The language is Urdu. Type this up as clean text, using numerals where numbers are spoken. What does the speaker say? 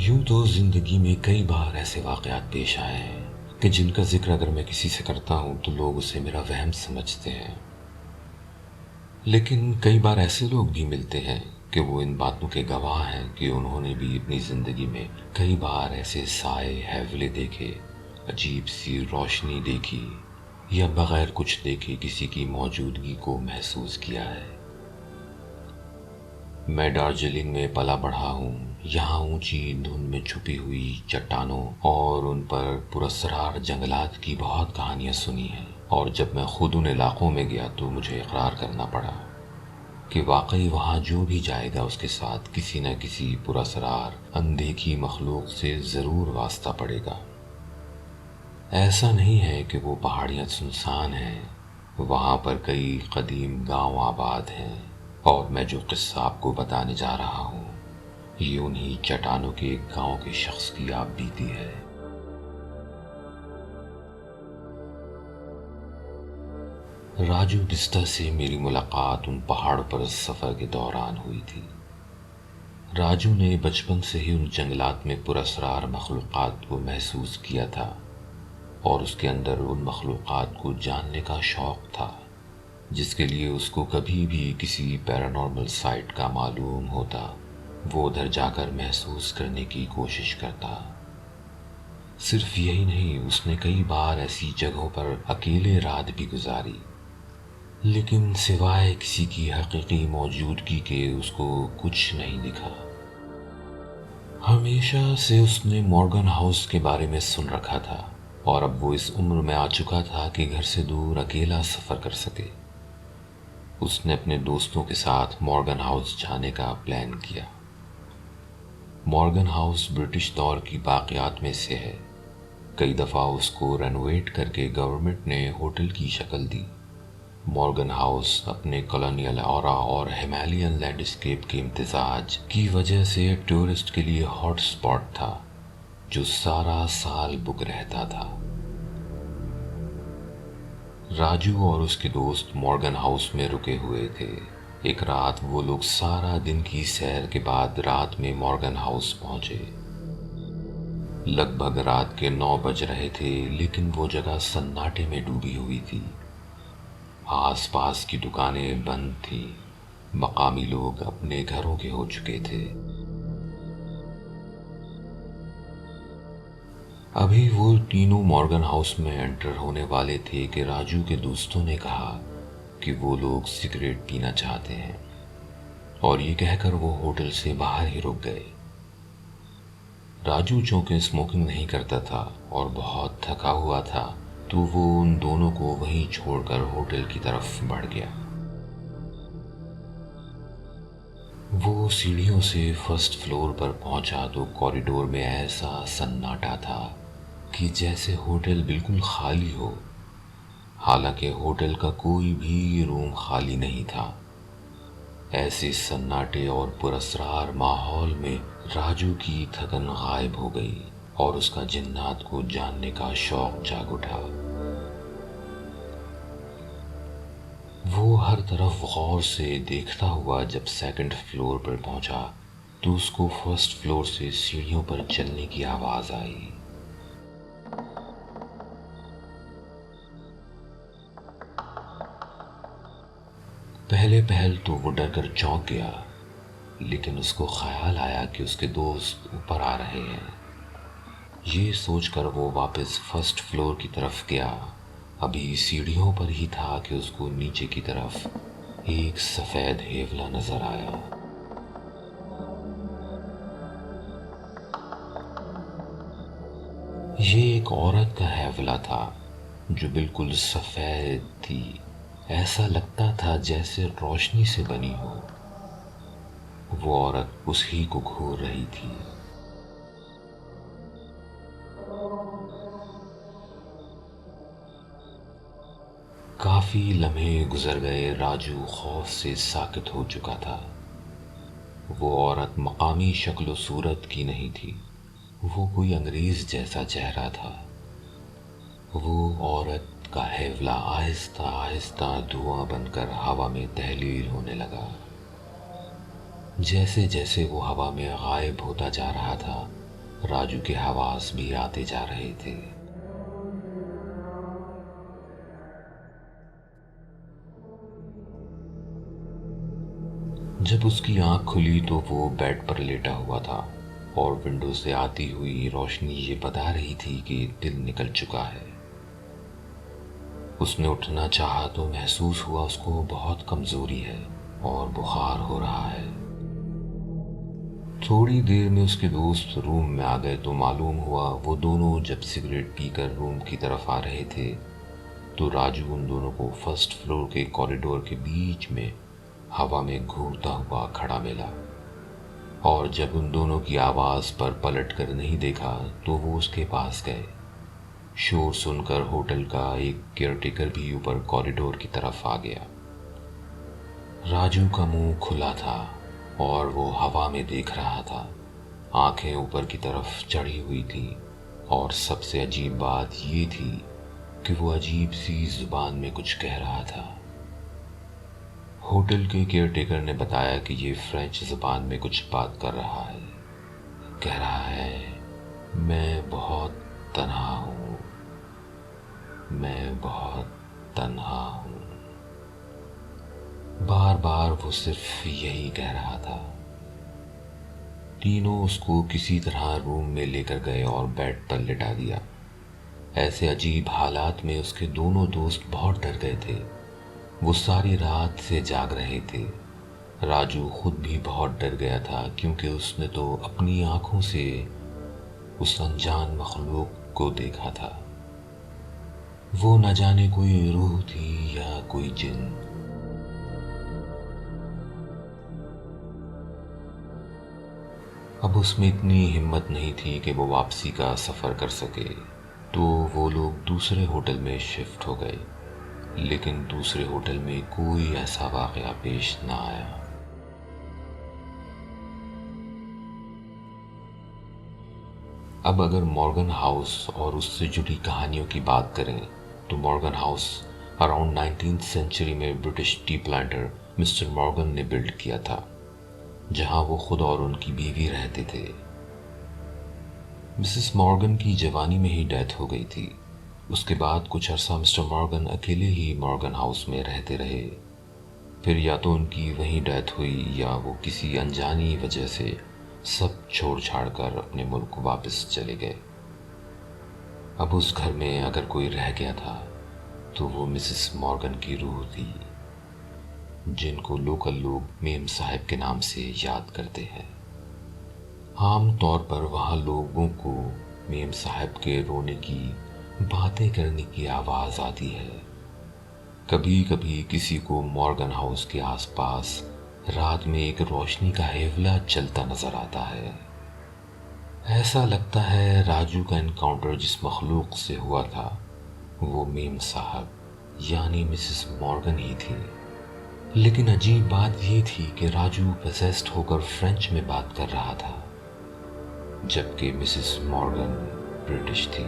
یوں تو زندگی میں کئی بار ایسے واقعات پیش آئے ہیں کہ جن کا ذکر اگر میں کسی سے کرتا ہوں تو لوگ اسے میرا وہم سمجھتے ہیں، لیکن کئی بار ایسے لوگ بھی ملتے ہیں کہ وہ ان باتوں کے گواہ ہیں کہ انہوں نے بھی اپنی زندگی میں کئی بار ایسے سائے ہیولے دیکھے، عجیب سی روشنی دیکھی یا بغیر کچھ دیکھے کسی کی موجودگی کو محسوس کیا ہے۔ میں دارجلنگ میں پلا بڑھا ہوں۔ یہاں اونچی دھند میں چھپی ہوئی چٹانوں اور ان پر پراسرار جنگلات کی بہت کہانیاں سنی ہیں، اور جب میں خود ان علاقوں میں گیا تو مجھے اقرار کرنا پڑا کہ واقعی وہاں جو بھی جائے گا اس کے ساتھ کسی نہ کسی پراسرار اندیکھی مخلوق سے ضرور واسطہ پڑے گا۔ ایسا نہیں ہے کہ وہ پہاڑیاں سنسان ہیں، وہاں پر کئی قدیم گاؤں آباد ہیں، اور میں جو قصہ آپ کو بتانے جا رہا ہوں یہ انہی چٹانوں کے ایک گاؤں کے شخص کی آپ بیتی ہے۔ راجو بستا سے میری ملاقات ان پہاڑوں پر سفر کے دوران ہوئی تھی۔ راجو نے بچپن سے ہی ان جنگلات میں پراسرار مخلوقات کو محسوس کیا تھا، اور اس کے اندر ان مخلوقات کو جاننے کا شوق تھا، جس کے لیے اس کو کبھی بھی کسی پیرانارمل سائٹ کا معلوم ہوتا وہ ادھر جا کر محسوس کرنے کی کوشش کرتا۔ صرف یہی نہیں، اس نے کئی بار ایسی جگہوں پر اکیلے رات بھی گزاری، لیکن سوائے کسی کی حقیقی موجودگی کے اس کو کچھ نہیں دکھا۔ ہمیشہ سے اس نے مورگن ہاؤس کے بارے میں سن رکھا تھا، اور اب وہ اس عمر میں آ چکا تھا کہ گھر سے دور اکیلا سفر کر سکے۔ اس نے اپنے دوستوں کے ساتھ مورگن ہاؤس جانے کا پلان کیا۔ مورگن ہاؤس برٹش دور کی باقیات میں سے ہے۔ کئی دفعہ اس کو رینوویٹ کر کے گورنمنٹ نے ہوٹل کی شکل دی۔ مورگن ہاؤس اپنے کالونیل اورا اور ہمالیین لینڈسکیپ کے امتزاج کی وجہ سے ٹورسٹ کے لیے ہاٹ سپاٹ تھا جو سارا سال بک رہتا تھا۔ راجو اور اس کے دوست مورگن ہاؤس میں رکے ہوئے تھے۔ ایک رات وہ لوگ سارا دن کی سیر کے بعد رات میں مورگن ہاؤس پہنچے۔ لگ بھگ رات کے 9 بج رہے تھے، لیکن وہ جگہ سناٹے میں ڈوبی ہوئی تھی۔ آس پاس کی دکانیں بند تھیں، مقامی لوگ اپنے گھروں کے ہو چکے تھے۔ ابھی وہ تینوں مورگن ہاؤس میں انٹر ہونے والے تھے کہ راجو کے دوستوں نے کہا کہ وہ لوگ سگریٹ پینا چاہتے ہیں، اور یہ کہہ کر وہ ہوٹل سے باہر ہی رک گئے۔ راجو چونکہ اسموکنگ نہیں کرتا تھا اور بہت تھکا ہوا تھا، تو وہ ان دونوں کو وہیں چھوڑ کر ہوٹل کی طرف بڑھ گیا۔ وہ سیڑھیوں سے فرسٹ فلور پر پہنچا تو کوریڈور میں ایسا سناٹا تھا کہ جیسے ہوٹل بالکل خالی ہو، حالانکہ ہوٹل کا کوئی بھی روم خالی نہیں تھا۔ ایسے سناٹے اور پراسرار ماحول میں راجو کی تھکن غائب ہو گئی اور اس کا جنات کو جاننے کا شوق جاگ اٹھا۔ وہ ہر طرف غور سے دیکھتا ہوا جب سیکنڈ فلور پر پہنچا تو اس کو فرسٹ فلور سے سیڑھیوں پر چلنے کی آواز آئی۔ پہلے پہل تو وہ ڈر کر چونک گیا، لیکن اس کو خیال آیا کہ اس کے دوست اوپر آ رہے ہیں۔ یہ سوچ کر وہ واپس فرسٹ فلور کی طرف گیا۔ ابھی سیڑھیوں پر ہی تھا کہ اس کو نیچے کی طرف ایک سفید ہیولا نظر آیا۔ یہ ایک عورت کا ہیولا تھا جو بالکل سفید تھی، ایسا لگتا تھا جیسے روشنی سے بنی ہو۔ وہ عورت اس ہی کو گھور رہی تھی۔ کافی لمحے گزر گئے، راجو خوف سے ساکت ہو چکا تھا۔ وہ عورت مقامی شکل و صورت کی نہیں تھی، وہ کوئی انگریز جیسا چہرہ تھا۔ وہ عورت کا ہیولا آہستہ آہستہ دھواں بن کر ہوا میں تحلیل ہونے لگا۔ جیسے جیسے وہ ہوا میں غائب ہوتا جا رہا تھا، راجو کے حواس بھی آتے جا رہے تھے۔ جب اس کی آنکھ کھلی تو وہ بیڈ پر لیٹا ہوا تھا اور ونڈو سے آتی ہوئی روشنی یہ بتا رہی تھی کہ دل نکل چکا ہے۔ اس نے اٹھنا چاہا تو محسوس ہوا اس کو بہت کمزوری ہے اور بخار ہو رہا ہے۔ تھوڑی دیر میں اس کے دوست روم میں آ گئے تو معلوم ہوا وہ دونوں جب سگریٹ پی کر روم کی طرف آ رہے تھے تو راجو ان دونوں کو فرسٹ فلور کے کوریڈور کے بیچ میں ہوا میں گھورتا ہوا کھڑا ملا، اور جب ان دونوں کی آواز پر پلٹ کر نہیں دیکھا تو وہ اس کے پاس گئے۔ شور سن کر ہوٹل کا ایک کیئر ٹیکر بھی اوپر کوریڈور کی طرف آ گیا۔ راجو کا منہ کھلا تھا اور وہ ہوا میں دیکھ رہا تھا، آنکھیں اوپر کی طرف چڑھی ہوئی تھی، اور سب سے عجیب بات یہ تھی کہ وہ عجیب سی زبان میں کچھ کہہ رہا تھا۔ ہوٹل کے کیئر ٹیکر نے بتایا کہ یہ فرینچ زبان میں کچھ بات کر رہا ہے، کہہ رہا ہے میں بہت تنہا ہوں، میں بہت تنہا ہوں۔ بار بار وہ صرف یہی کہہ رہا تھا۔ تینوں اس کو کسی طرح روم میں لے کر گئے اور بیڈ پر لٹا دیا۔ ایسے عجیب حالات میں اس کے دونوں دوست بہت ڈر گئے تھے۔ وہ ساری رات سے جاگ رہے تھے۔ راجو خود بھی بہت ڈر گیا تھا کیونکہ اس نے تو اپنی آنکھوں سے اس انجان مخلوق کو دیکھا تھا۔ وہ نہ جانے کوئی روح تھی یا کوئی جن۔ اب اس میں اتنی ہمت نہیں تھی کہ وہ واپسی کا سفر کر سکے، تو وہ لوگ دوسرے ہوٹل میں شفٹ ہو گئے، لیکن دوسرے ہوٹل میں کوئی ایسا واقعہ پیش نہ آیا۔ اب اگر مورگن ہاؤس اور اس سے جڑی کہانیوں کی بات کریں تو Morgan house around 19th century میں British tea planter mister Morgan نے بلڈ کیا تھا، جہاں وہ خود اور ان کی بیوی رہتے تھے۔ مسز مورگن کی جوانی میں ہی ڈیتھ ہو گئی تھی۔ اس کے بعد کچھ عرصہ مسٹر مورگن اکیلے ہی مورگن ہاؤس میں رہتے رہے، پھر یا تو ان کی وہیں ڈیتھ ہوئی یا وہ کسی انجانی وجہ سے سب چھوڑ چھاڑ کر اپنے ملک واپس چلے گئے۔ اب اس گھر میں اگر کوئی رہ گیا تھا تو وہ مسز مورگن کی روح تھی، جن کو لوکل لوگ میم صاحب کے نام سے یاد کرتے ہیں۔ عام طور پر وہاں لوگوں کو میم صاحب کے رونے کی، باتیں کرنے کی آواز آتی ہے۔ کبھی کبھی کسی کو مورگن ہاؤس کے آس پاس رات میں ایک روشنی کا ہیولا چلتا نظر آتا ہے۔ ایسا لگتا ہے راجو کا انکاؤنٹر جس مخلوق سے ہوا تھا وہ میم صاحب یعنی مسز مورگن ہی تھی۔ لیکن عجیب بات یہ تھی کہ راجو پوزیسڈ ہو کر فرینچ میں بات کر رہا تھا، جبکہ مسز مورگن برٹش تھی۔